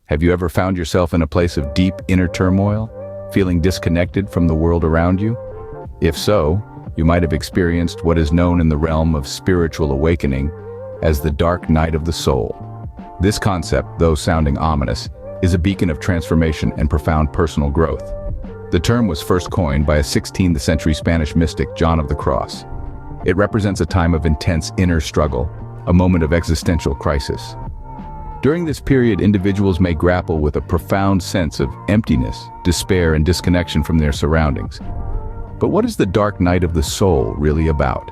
Have you ever found yourself in a place of deep inner turmoil, feeling disconnected from the world around you? If so, you might have experienced what is known in the realm of spiritual awakening as the dark night of the soul. This concept, though sounding ominous, is a beacon of transformation and profound personal growth. The term was first coined by a 16th century Spanish mystic, John of the Cross. It represents a time of intense inner struggle, a moment of existential crisis. During this period, individuals may grapple with a profound sense of emptiness, despair, and disconnection from their surroundings. But what is the dark night of the soul really about?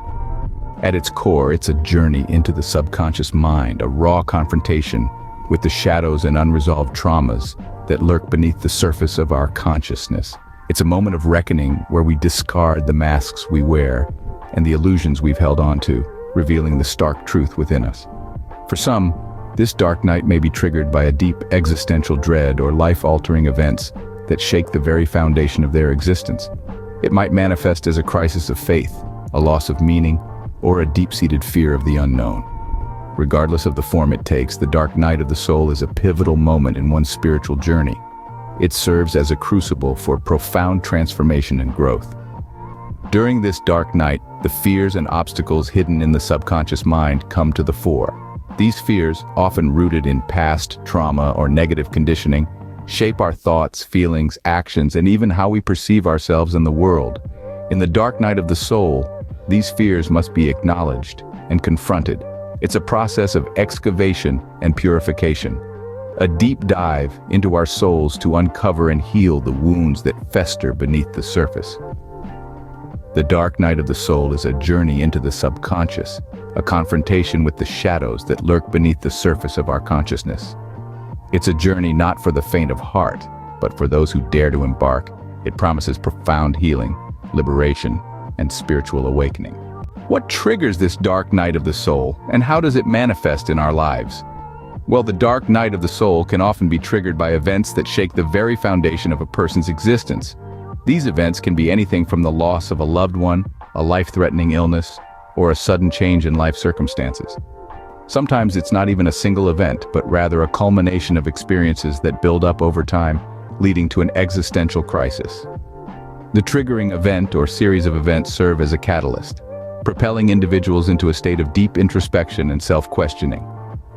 At its core, it's a journey into the subconscious mind, a raw confrontation with the shadows and unresolved traumas that lurk beneath the surface of our consciousness. It's a moment of reckoning where we discard the masks we wear and the illusions we've held on to, revealing the stark truth within us. For some, this dark night may be triggered by a deep existential dread or life-altering events that shake the very foundation of their existence. It might manifest as a crisis of faith, a loss of meaning, or a deep-seated fear of the unknown. Regardless of the form it takes, the dark night of the soul is a pivotal moment in one's spiritual journey. It serves as a crucible for profound transformation and growth. During this dark night, the fears and obstacles hidden in the subconscious mind come to the fore. These fears, often rooted in past trauma or negative conditioning, shape our thoughts, feelings, actions, and even how we perceive ourselves in the world. In the dark night of the soul, these fears must be acknowledged and confronted. It's a process of excavation and purification, a deep dive into our souls to uncover and heal the wounds that fester beneath the surface. The dark night of the soul is a journey into the subconscious, a confrontation with the shadows that lurk beneath the surface of our consciousness. It's a journey not for the faint of heart, but for those who dare to embark. It promises profound healing, liberation, and spiritual awakening. What triggers this dark night of the soul, and how does it manifest in our lives? Well, the dark night of the soul can often be triggered by events that shake the very foundation of a person's existence. These events can be anything from the loss of a loved one, a life-threatening illness, or a sudden change in life circumstances. Sometimes it's not even a single event, but rather a culmination of experiences that build up over time, leading to an existential crisis. The triggering event or series of events serve as a catalyst, propelling individuals into a state of deep introspection and self-questioning.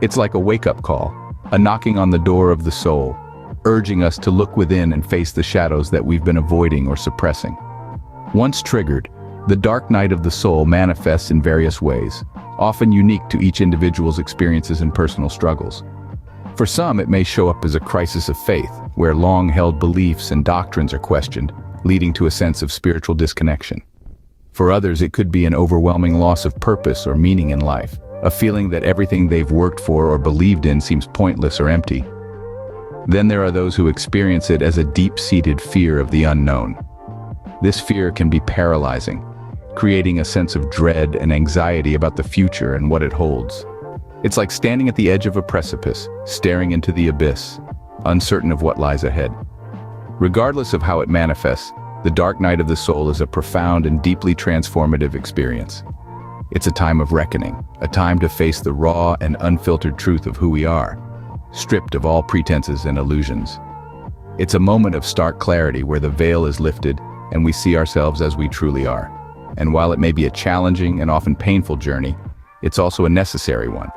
It's like a wake-up call, a knocking on the door of the soul, urging us to look within and face the shadows that we've been avoiding or suppressing. Once triggered, the dark night of the soul manifests in various ways, often unique to each individual's experiences and personal struggles. For some, it may show up as a crisis of faith, where long-held beliefs and doctrines are questioned, leading to a sense of spiritual disconnection. For others, it could be an overwhelming loss of purpose or meaning in life, a feeling that everything they've worked for or believed in seems pointless or empty. Then there are those who experience it as a deep-seated fear of the unknown. This fear can be paralyzing, creating a sense of dread and anxiety about the future and what it holds. It's like standing at the edge of a precipice, staring into the abyss, uncertain of what lies ahead. Regardless of how it manifests, the dark night of the soul is a profound and deeply transformative experience. It's a time of reckoning, a time to face the raw and unfiltered truth of who we are, stripped of all pretenses and illusions. It's a moment of stark clarity where the veil is lifted and we see ourselves as we truly are. And while it may be a challenging and often painful journey, it's also a necessary one.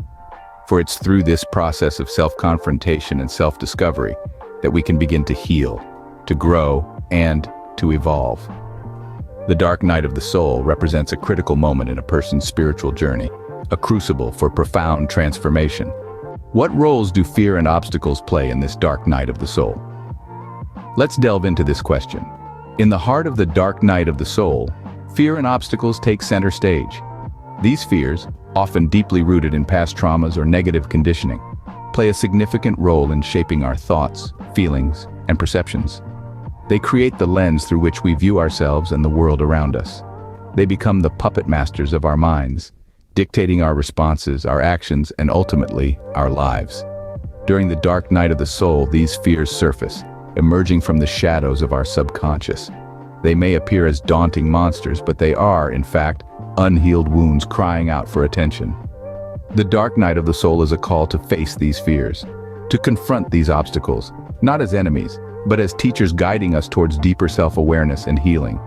For it's through this process of self-confrontation and self-discovery that we can begin to heal, to grow, and to evolve. The dark night of the soul represents a critical moment in a person's spiritual journey, a crucible for profound transformation. What roles do fear and obstacles play in this dark night of the soul? Let's delve into this question. In the heart of the dark night of the soul, fear and obstacles take center stage. These fears, often deeply rooted in past traumas or negative conditioning, play a significant role in shaping our thoughts, feelings, and perceptions. They create the lens through which we view ourselves and the world around us. They become the puppet masters of our minds, dictating our responses, our actions, and ultimately, our lives. During the dark night of the soul, these fears surface, emerging from the shadows of our subconscious. They may appear as daunting monsters, but they are, in fact, unhealed wounds crying out for attention. The dark night of the soul is a call to face these fears, to confront these obstacles, not as enemies, but as teachers guiding us towards deeper self-awareness and healing.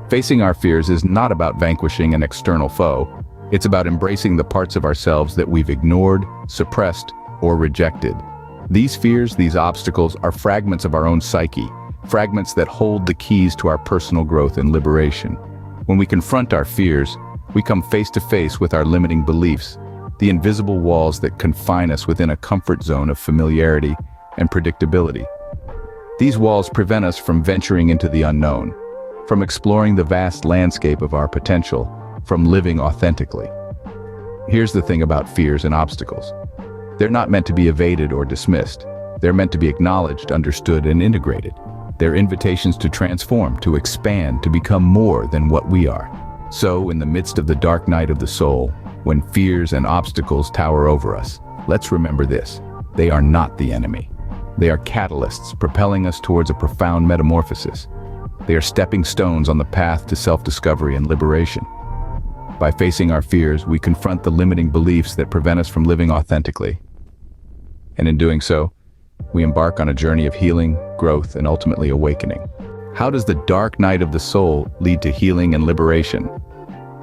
Facing our fears is not about vanquishing an external foe. It's about embracing the parts of ourselves that we've ignored, suppressed, or rejected. These fears, these obstacles, are fragments of our own psyche, fragments that hold the keys to our personal growth and liberation. When we confront our fears, we come face to face with our limiting beliefs, the invisible walls that confine us within a comfort zone of familiarity and predictability. These walls prevent us from venturing into the unknown, from exploring the vast landscape of our potential, from living authentically. Here's the thing about fears and obstacles. They're not meant to be evaded or dismissed. They're meant to be acknowledged, understood, and integrated. They're invitations to transform, to expand, to become more than what we are. So, in the midst of the dark night of the soul, when fears and obstacles tower over us, let's remember this: they are not the enemy. They are catalysts propelling us towards a profound metamorphosis. They are stepping stones on the path to self-discovery and liberation. By facing our fears, we confront the limiting beliefs that prevent us from living authentically. And in doing so, we embark on a journey of healing, growth, and ultimately awakening. How does the dark night of the soul lead to healing and liberation?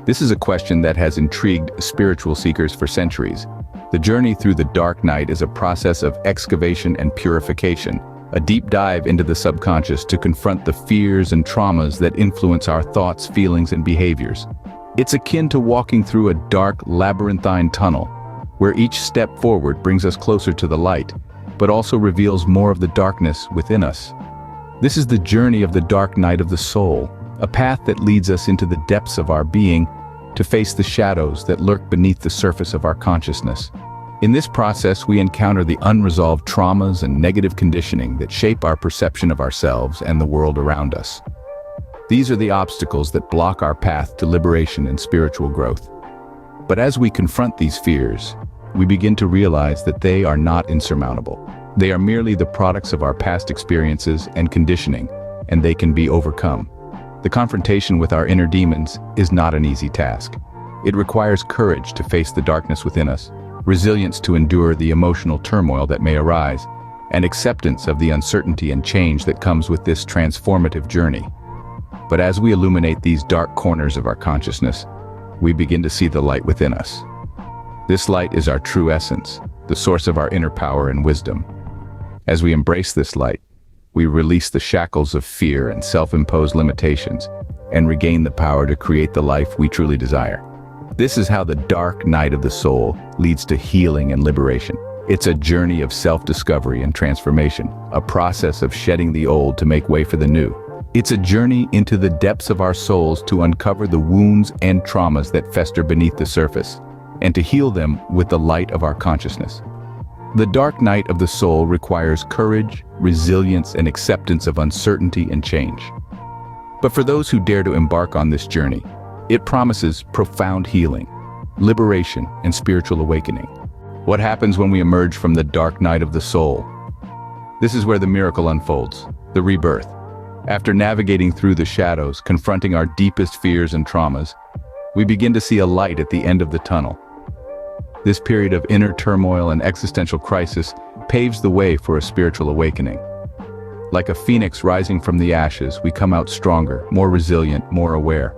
This is a question that has intrigued spiritual seekers for centuries. The journey through the dark night is a process of excavation and purification, a deep dive into the subconscious to confront the fears and traumas that influence our thoughts, feelings, and behaviors. It's akin to walking through a dark, labyrinthine tunnel, where each step forward brings us closer to the light, but also reveals more of the darkness within us. This is the journey of the dark night of the soul, a path that leads us into the depths of our being to face the shadows that lurk beneath the surface of our consciousness. In this process, we encounter the unresolved traumas and negative conditioning that shape our perception of ourselves and the world around us. These are the obstacles that block our path to liberation and spiritual growth. But as we confront these fears, we begin to realize that they are not insurmountable. They are merely the products of our past experiences and conditioning, and they can be overcome. The confrontation with our inner demons is not an easy task. It requires courage to face the darkness within us, resilience to endure the emotional turmoil that may arise, and acceptance of the uncertainty and change that comes with this transformative journey. But as we illuminate these dark corners of our consciousness, we begin to see the light within us. This light is our true essence, the source of our inner power and wisdom. As we embrace this light, we release the shackles of fear and self-imposed limitations and regain the power to create the life we truly desire. This is how the dark night of the soul leads to healing and liberation. It's a journey of self-discovery and transformation, a process of shedding the old to make way for the new. It's a journey into the depths of our souls to uncover the wounds and traumas that fester beneath the surface, and to heal them with the light of our consciousness. The dark night of the soul requires courage, resilience, and acceptance of uncertainty and change. But for those who dare to embark on this journey, it promises profound healing, liberation, and spiritual awakening. What happens when we emerge from the dark night of the soul? This is where the miracle unfolds, the rebirth. After navigating through the shadows, confronting our deepest fears and traumas, we begin to see a light at the end of the tunnel. This period of inner turmoil and existential crisis paves the way for a spiritual awakening. Like a phoenix rising from the ashes, we come out stronger, more resilient, more aware.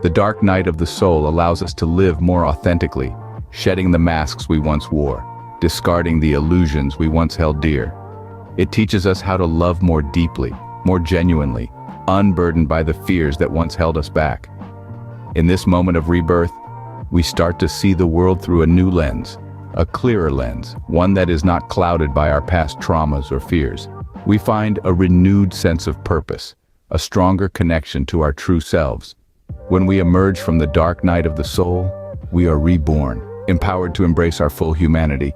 The dark night of the soul allows us to live more authentically, shedding the masks we once wore, discarding the illusions we once held dear. It teaches us how to love more deeply, more genuinely, unburdened by the fears that once held us back. In this moment of rebirth, we start to see the world through a new lens, a clearer lens, one that is not clouded by our past traumas or fears. We find a renewed sense of purpose, a stronger connection to our true selves. When we emerge from the dark night of the soul, we are reborn, empowered to embrace our full humanity,